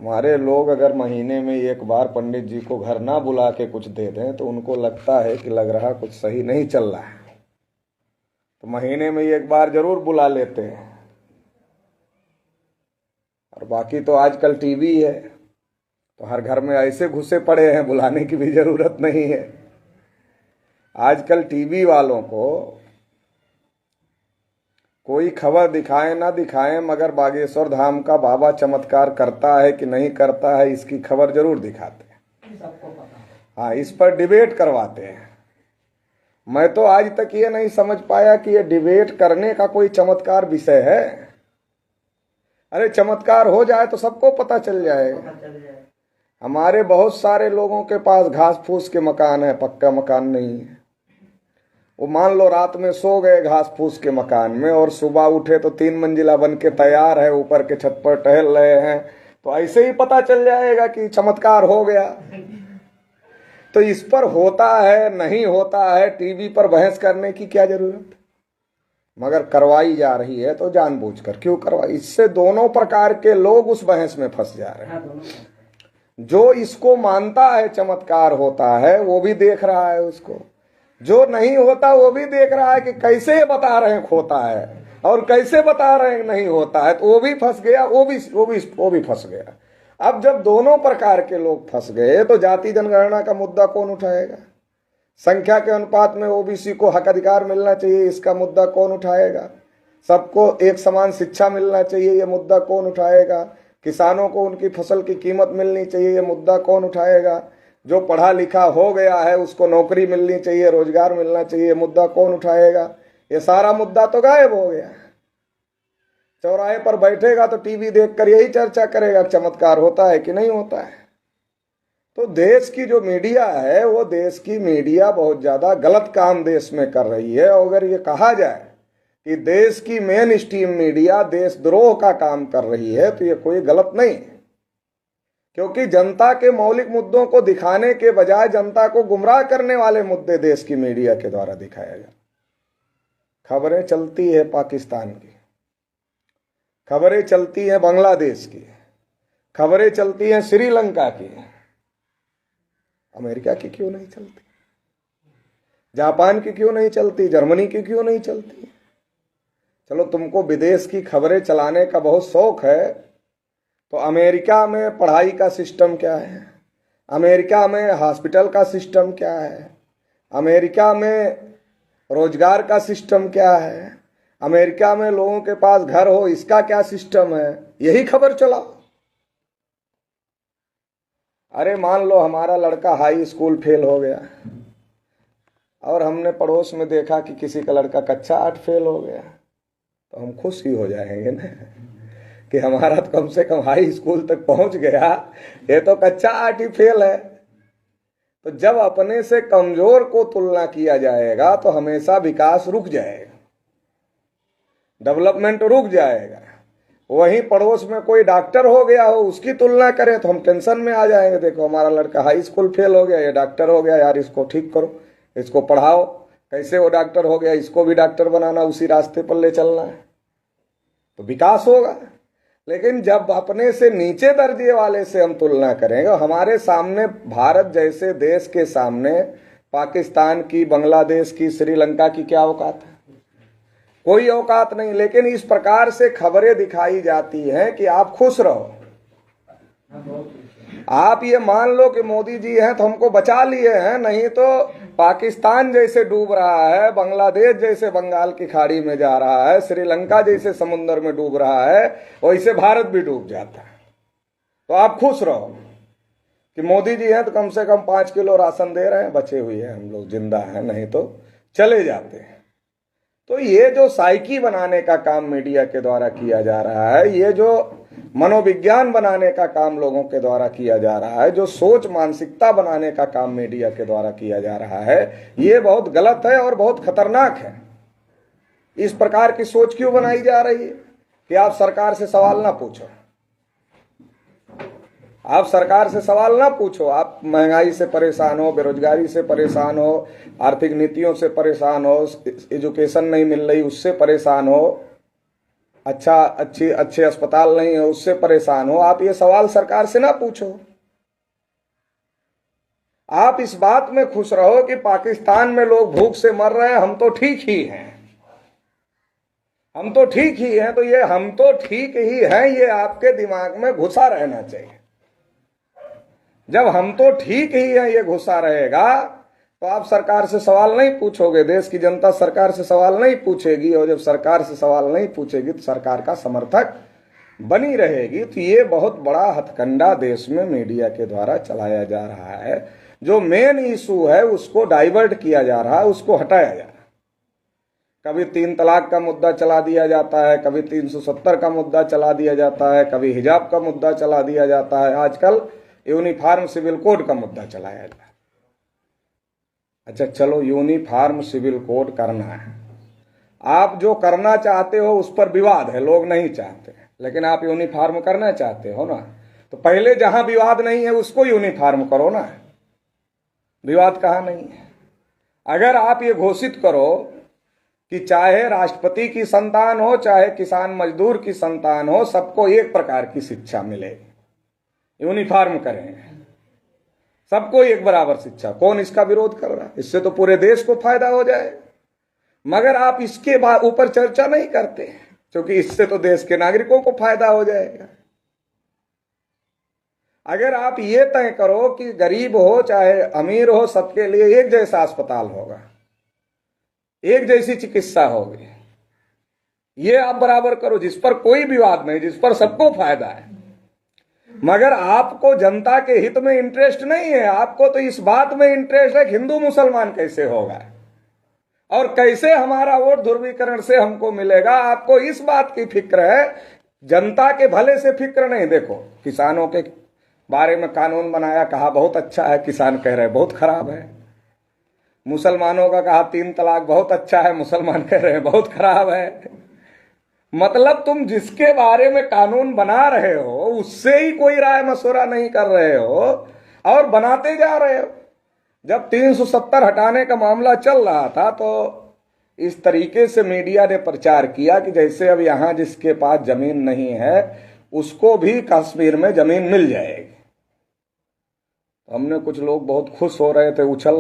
हमारे लोग अगर महीने में एक बार पंडित जी को घर ना बुला के कुछ दे दें तो उनको लगता है कि लग रहा कुछ सही नहीं चल रहा है, तो महीने में एक बार जरूर बुला लेते हैं। और बाकी तो आजकल टीवी है, तो हर घर में ऐसे घुसे पड़े हैं, बुलाने की भी जरूरत नहीं है। आजकल टीवी वालों को कोई खबर दिखाए ना दिखाए, मगर बागेश्वर धाम का बाबा चमत्कार करता है कि नहीं करता है इसकी खबर जरूर दिखाते हैं। सबको पता है। हाँ, इस पर डिबेट करवाते हैं। मैं तो आज तक ये नहीं समझ पाया कि ये डिबेट करने का कोई चमत्कार विषय है। अरे चमत्कार हो जाए तो सबको पता चल जाएगा। हमारे बहुत सारे लोगों के पास घास फूस के मकान है, पक्का मकान नहीं है। वो मान लो रात में सो गए घास फूस के मकान में और सुबह उठे तो 3 मंजिला बन के तैयार है, ऊपर के छत पर टहल रहे हैं, तो ऐसे ही पता चल जाएगा कि चमत्कार हो गया। तो इस पर होता है नहीं होता है टीवी पर बहस करने की क्या जरूरत, मगर करवाई जा रही है तो जानबूझकर क्यों करवाई। इससे दोनों प्रकार के लोग उस बहस में फंस जा रहे हैं। जो इसको मानता है चमत्कार होता है वो भी देख रहा है उसको, जो नहीं होता वो भी देख रहा है कि कैसे बता रहे हैं होता है और कैसे बता रहे हैं नहीं होता है, तो वो भी फंस गया, वो भी फंस गया। अब जब दोनों प्रकार के लोग फंस गए तो जाति जनगणना का मुद्दा कौन उठाएगा? संख्या के अनुपात में ओबीसी को हक अधिकार मिलना चाहिए, इसका मुद्दा कौन उठाएगा? सबको एक समान शिक्षा मिलना चाहिए, ये मुद्दा कौन उठाएगा? किसानों को उनकी फसल की कीमत मिलनी चाहिए, ये मुद्दा कौन उठाएगा? जो पढ़ा लिखा हो गया है उसको नौकरी मिलनी चाहिए, रोजगार मिलना चाहिए, मुद्दा कौन उठाएगा? ये सारा मुद्दा तो गायब हो गया। चौराहे पर बैठेगा तो टीवी देखकर यही चर्चा करेगा चमत्कार होता है कि नहीं होता है। तो देश की जो मीडिया है वो देश की मीडिया बहुत ज्यादा गलत काम देश में कर रही है। अगर ये कहा जाए कि देश की मेन स्ट्रीम मीडिया देशद्रोह का काम कर रही है तो ये कोई गलत नहीं है, क्योंकि जनता के मौलिक मुद्दों को दिखाने के बजाय जनता को गुमराह करने वाले मुद्दे देश की मीडिया के द्वारा दिखाया जाए। खबरें चलती है पाकिस्तान की, खबरें चलती हैं बांग्लादेश की, खबरें चलती हैं श्रीलंका की, अमेरिका की क्यों नहीं चलती? जापान की क्यों नहीं चलती? जर्मनी की क्यों नहीं चलती? चलो तुमको विदेश की खबरें चलाने का बहुत शौक है, तो अमेरिका में पढ़ाई का सिस्टम क्या है? अमेरिका में हॉस्पिटल का सिस्टम क्या है? अमेरिका में रोजगार का सिस्टम क्या है? अमेरिका में लोगों के पास घर हो इसका क्या सिस्टम है? यही खबर चलाओ। अरे मान लो हमारा लड़का हाई स्कूल फेल हो गया और हमने पड़ोस में देखा कि किसी का लड़का कक्षा 8 फेल हो गया, तो हम खुश ही हो जाएंगे ना कि हमारा तो कम से कम हाई स्कूल तक पहुंच गया, ये तो कक्षा 8 ही फेल है। तो जब अपने से कमजोर को तुलना किया जाएगा तो हमेशा विकास रुक जाएगा, डेवलपमेंट रुक जाएगा। वहीं पड़ोस में कोई डॉक्टर हो गया हो उसकी तुलना करें तो हम टेंशन में आ जाएंगे, देखो हमारा लड़का हाई स्कूल फेल हो गया, ये डॉक्टर हो गया, यार इसको ठीक करो, इसको पढ़ाओ, कैसे वो डॉक्टर हो गया, इसको भी डॉक्टर बनाना, उसी रास्ते पर ले चलना है, तो विकास होगा। लेकिन जब अपने से नीचे दर्जे वाले से हम तुलना करेंगे, हमारे सामने भारत जैसे देश के सामने पाकिस्तान की, बांग्लादेश की, श्रीलंका की क्या औकात है? कोई औकात नहीं। लेकिन इस प्रकार से खबरें दिखाई जाती हैं कि आप खुश रहो, आप ये मान लो कि मोदी जी हैं तो हमको बचा लिए हैं, नहीं तो पाकिस्तान जैसे डूब रहा है, बांग्लादेश जैसे बंगाल की खाड़ी में जा रहा है, श्रीलंका जैसे समुद्र में डूब रहा है, वैसे भारत भी डूब जाता है। तो आप खुश रहो कि मोदी जी हैं तो कम से कम 5 किलो राशन दे रहे हैं, बचे हुए हैं, हम लोग जिंदा हैं, नहीं तो चले जाते हैं। तो ये जो साइकी बनाने का काम मीडिया के द्वारा किया जा रहा है, ये जो मनोविज्ञान बनाने का काम लोगों के द्वारा किया जा रहा है, जो सोच मानसिकता बनाने का काम मीडिया के द्वारा किया जा रहा है, ये बहुत गलत है और बहुत खतरनाक है। इस प्रकार की सोच क्यों बनाई जा रही है कि आप सरकार से सवाल ना पूछो, आप सरकार से सवाल ना पूछो, आप महंगाई से परेशान हो, बेरोजगारी से परेशान हो, आर्थिक नीतियों से परेशान हो, एजुकेशन नहीं मिल रही उससे परेशान हो, अच्छे अस्पताल नहीं है, उससे परेशान हो, आप ये सवाल सरकार से ना पूछो। आप इस बात में खुश रहो कि पाकिस्तान में लोग भूख से मर रहे हैं, हम तो ठीक ही हैं, हम तो ठीक ही हैं। तो ये हम तो ठीक ही हैं, ये आपके दिमाग में घुसा रहना चाहिए। जब हम तो ठीक ही हैं ये घुसा रहेगा तो आप सरकार से सवाल नहीं पूछोगे, देश की जनता सरकार से सवाल नहीं पूछेगी, और जब सरकार से सवाल नहीं पूछेगी तो सरकार का समर्थक बनी रहेगी। तो ये बहुत बड़ा हथकंडा देश में मीडिया के द्वारा चलाया जा रहा है। जो मेन इशू है उसको डाइवर्ट किया जा रहा है, उसको हटाया जा रहा है। कभी 3 तलाक का मुद्दा चला दिया जाता है, कभी 370 का मुद्दा चला दिया जाता है, कभी हिजाब का मुद्दा चला दिया जाता है, आजकल यूनिफॉर्म सिविल कोड का मुद्दा चलाया जाता है। अच्छा चलो, यूनिफॉर्म सिविल कोड करना है, आप जो करना चाहते हो उस पर विवाद है, लोग नहीं चाहते, लेकिन आप यूनिफॉर्म करना चाहते हो ना, तो पहले जहां विवाद नहीं है उसको यूनिफॉर्म करो ना। विवाद कहाँ नहीं है। अगर आप ये घोषित करो कि चाहे राष्ट्रपति की संतान हो, चाहे किसान मजदूर की संतान हो, सबको एक प्रकार की शिक्षा मिलेगी, यूनिफॉर्म करें, सबको एक बराबर शिक्षा, कौन इसका विरोध कर रहा है? इससे तो पूरे देश को फायदा हो जाए। मगर आप इसके ऊपर चर्चा नहीं करते, क्योंकि इससे तो देश के नागरिकों को फायदा हो जाएगा। अगर आप ये तय करो कि गरीब हो चाहे अमीर हो, सबके लिए एक जैसा अस्पताल होगा, एक जैसी चिकित्सा होगी, ये आप बराबर करो, जिस पर कोई विवाद नहीं, जिस पर सबको फायदा है। मगर आपको जनता के हित में इंटरेस्ट नहीं है, आपको तो इस बात में इंटरेस्ट है कि हिंदू मुसलमान कैसे होगा और कैसे हमारा वोट ध्रुवीकरण से हमको मिलेगा। आपको इस बात की फिक्र है, जनता के भले से फिक्र नहीं। देखो, किसानों के बारे में कानून बनाया, कहा बहुत अच्छा है, किसान कह रहे बहुत खराब है। मुसलमानों का कहा 3 तलाक बहुत अच्छा है, मुसलमान कह रहे हैं बहुत खराब है। मतलब तुम जिसके बारे में कानून बना रहे हो उससे ही कोई राय मशवरा नहीं कर रहे हो और बनाते जा रहे हो। जब 370 हटाने का मामला चल रहा था तो इस तरीके से मीडिया ने प्रचार किया कि जैसे अब यहां जिसके पास जमीन नहीं है उसको भी कश्मीर में जमीन मिल जाएगी। हमने कुछ लोग बहुत खुश हो रहे थे, उछल